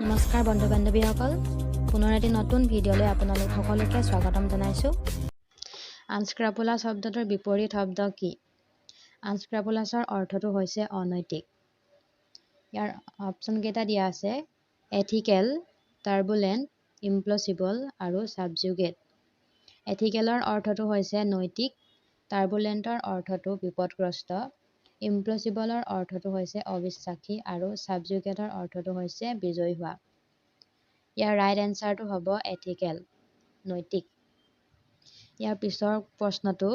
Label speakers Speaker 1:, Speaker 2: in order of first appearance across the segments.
Speaker 1: নমস্কাৰ বন্ধু বান্ধৱীসকল, পুনৰ এটি নতুন ভিডিঅ'লৈ আপোনালোক সকলোকে স্বাগতম জনাইছোঁ। আনস্ক্ৰাপুলাছ শব্দটোৰ বিপৰীত শব্দ কি? আনস্ক্ৰাপুলাছৰ অৰ্থটো হৈছে অনৈতিক। ইয়াৰ অপশ্যন কেইটা দিয়া আছে: এথিকেল, টাৰ্বুলেণ্ট, ইমপ্লচিবল আৰু ছাবজুগেট। এথিকেলৰ অৰ্থটো হৈছে নৈতিক, টাৰ্বুলেণ্টৰ অৰ্থটো বিপদগ্ৰস্ত, ইমপ্লচিবলৰ অৰ্থটো হৈছে অবিশ্বাসী আৰু ছাবজুগেটৰ অৰ্থটো হৈছে বিজয়ী হোৱা। ইয়াৰ ৰাইট এনচাৰটো হ'ব এথিকেল, নৈতিক। ইয়াৰ পিছৰ প্ৰশ্নটো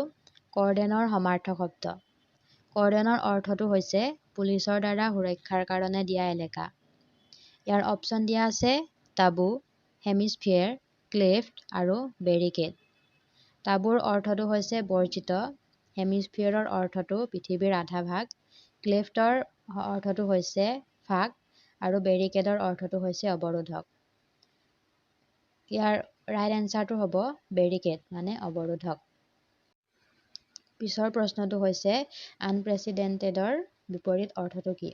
Speaker 1: কৰ্ডেনৰ সমাৰ্থক শব্দ। কৰ্ডেনৰ অৰ্থটো হৈছে পুলিচৰ দ্বাৰা সুৰক্ষাৰ কাৰণে দিয়া এলেকা। ইয়াৰ অপশ্যন দিয়া আছে টাবু, হেমিস্ফিয়াৰ, ক্লেফ্ট আৰু বেৰিকেড। টাবুৰ অৰ্থটো হৈছে বৰ্জিত, হেমিস্ফিয়াৰৰ অৰ্থটো পৃথিৱীৰ আধা ভাগ, ক্লেফ্টৰ অৰ্থটো হৈছে ফাঁক আৰু বেৰিকেডৰ অৰ্থটো হৈছে অৱৰোধক। ইয়াৰ ৰাইট এনচাৰটো হ'ব বেৰিকেড মানে অৱৰোধক। পিছৰ প্ৰশ্নটো হৈছে আনপ্ৰেচিডেণ্টেডৰ বিপৰীত অৰ্থটো কি?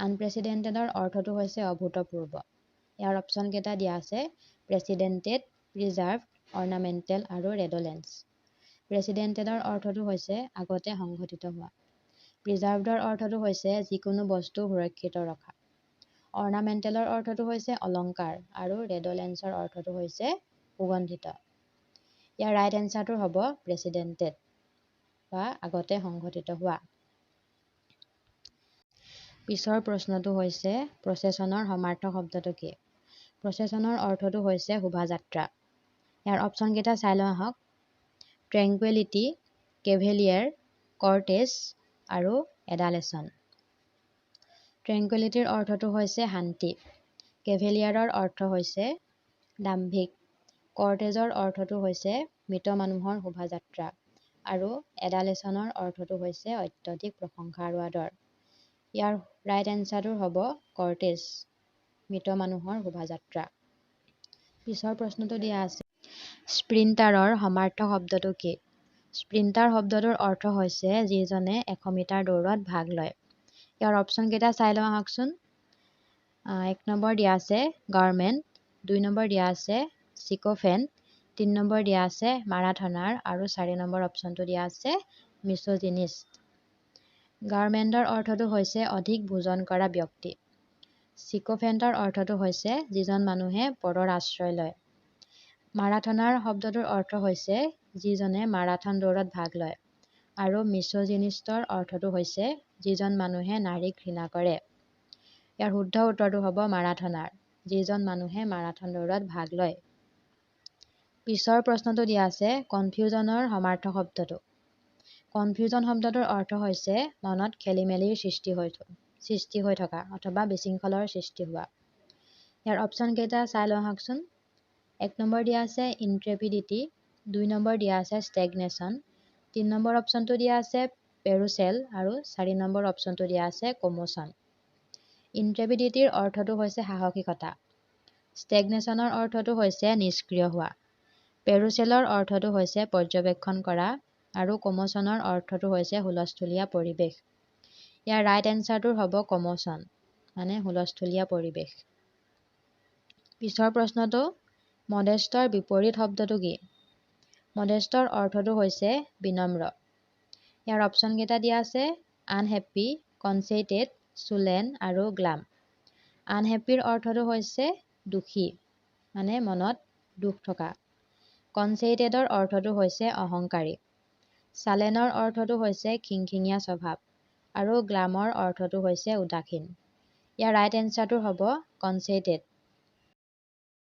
Speaker 1: আনপ্ৰেচিডেণ্টেডৰ অৰ্থটো হৈছে অভূতপূৰ্ব। ইয়াৰ অপশ্যন কেইটা দিয়া আছে প্ৰেচিডেণ্টেড, প্ৰিজাৰ্ভড, অৰ্নামেণ্টেল আৰু ৰেডলেঞ্চ। প্ৰেচিডেণ্টেডৰ অৰ্থটো হৈছে আগতে সংঘটিত হোৱা। প্ৰিজাৰ্ভডৰ অৰ্থটো হৈছে যিকোনো বস্তু সুৰক্ষিত ৰখা। অৰ্নামেণ্টেলৰ অৰ্থটো হৈছে অলংকাৰ আৰু ৰেডলেঞ্চৰ অৰ্থটো হৈছে সুগন্ধিত। ইয়াৰ ৰাইট এনচাৰটো হ'ব প্ৰেচিডেণ্টেড বা আগতে সংঘটিত হোৱা। পিছৰ প্ৰশ্নটো হৈছে প্ৰচেছনৰ সমাৰ্থক শব্দটো কি? প্ৰচেছনৰ অৰ্থটো হৈছে শোভাযাত্ৰা। ইয়াৰ অপশ্যন কেইটা চাই লওঁ আহক। ট্ৰেংকুৱেলিটি, কেভেলিয়াৰ, কৰ্টেজ আৰু এডালেচন। ট্ৰেংকুৱেলিটিৰ অৰ্থটো হৈছে শান্তি, কেভেলিয়াৰৰ অৰ্থ হৈছে দাম্ভিক, কৰ্টেজৰ অৰ্থটো হৈছে মৃত মানুহৰ শোভাযাত্ৰা আৰু এডালেচনৰ অৰ্থটো হৈছে অত্যধিক প্ৰশংসা আৰু আদৰ। ইয়াৰ ৰাইট এনচাৰটো হ'ব কৰ্টেজ, মৃত মানুহৰ শোভাযাত্ৰা। পিছৰ প্ৰশ্নটো দিয়া আছে স্প্ৰিণ্টাৰৰ সমাৰ্থক শব্দটো কি? স্প্ৰিণ্টাৰ শব্দটোৰ অৰ্থ হৈছে যিজনে 100 মিটাৰ দৌৰত ভাগ লয়। ইয়াৰ অপশ্যন কেইটা চাই লওঁ আহকচোন। 1 নম্বৰ দিয়া আছে গাৰ্মেণ্ট, 2 নম্বৰ দিয়া আছে চিকোফেন, 3 নম্বৰ দিয়া আছে মাৰাথনাৰ আৰু 4 নম্বৰ অপশ্যনটো দিয়া আছে মিছ'জিনিষ্ট। গাৰ্মেণ্টৰ অৰ্থটো হৈছে অধিক ভোজন কৰা ব্যক্তি। চিকোফেণ্টৰ অৰ্থটো হৈছে যিজন মানুহে পৰৰ আশ্ৰয় লয়। মাৰাথনাৰ শব্দটোৰ অৰ্থ হৈছে যিজনে মাৰাথন দৌৰত ভাগ লয় আৰু মিছ'জিনিষ্টৰ অৰ্থটো হৈছে যিজন মানুহে নাৰীক ঘৃণা কৰে। ইয়াৰ শুদ্ধ উত্তৰটো হ'ব মাৰাথনাৰ, যিজন মানুহে মাৰাথন দৌৰত ভাগ লয়। পিছৰ প্ৰশ্নটো দিয়া আছে কনফিউজনৰ সমাৰ্থক শব্দটো। কনফিউজন শব্দটোৰ অৰ্থ হৈছে মনত খেলিমেলিৰ সৃষ্টি হৈ থকা অথবা বিশৃংখলৰ সৃষ্টি হোৱা। ইয়াৰ অপশ্যন কেইটা চাই লওঁ আহকচোন। 1 নম্বৰ দিয়া আছে ইনট্ৰেপিডিটি, 2 নম্বৰ দিয়া আছে ষ্টেগনেশ্যন, 3 নম্বৰ অপশ্যনটো দিয়া আছে পেৰুচেল আৰু 4 নম্বৰ অপশ্যনটো দিয়া আছে কমোচন। ইনট্ৰেপিডিটিৰ অৰ্থটো হৈছে সাহসিকতা, ষ্টেগনেশ্যনৰ অৰ্থটো হৈছে নিষ্ক্ৰিয় হোৱা, পেৰুচেলৰ অৰ্থটো হৈছে পৰ্যবেক্ষণ কৰা আৰু কমোচনৰ অৰ্থটো হৈছে হুলস্থুলীয়া পৰিৱেশ। ইয়াৰ ৰাইট এনচাৰটো হ'ব কমোচন মানে হুলস্থুলীয়া পৰিৱেশ। পিছৰ প্ৰশ্নটো মডেষ্টৰ বিপৰীত শব্দটো কি? মডেষ্টৰ অৰ্থটো হৈছে বিনম্ৰ। ইয়াৰ অপশ্যন কেইটা দিয়া আছে আনহেপ্পী, কনচেইটেড, চুলেন আৰু গ্লাম। আনহেপ্পীৰ অৰ্থটো হৈছে দুখী মানে মনত দুখ থকা। কনচেইটেডৰ অৰ্থটো হৈছে অহংকাৰী। চালেনৰ অৰ্থটো হৈছে খিংখিঙীয়া স্বভাৱ আৰু গ্লামৰ অৰ্থটো হৈছে উদাসীন। ইয়াৰ ৰাইট এনচাৰটো হ'ব কনচেইটেড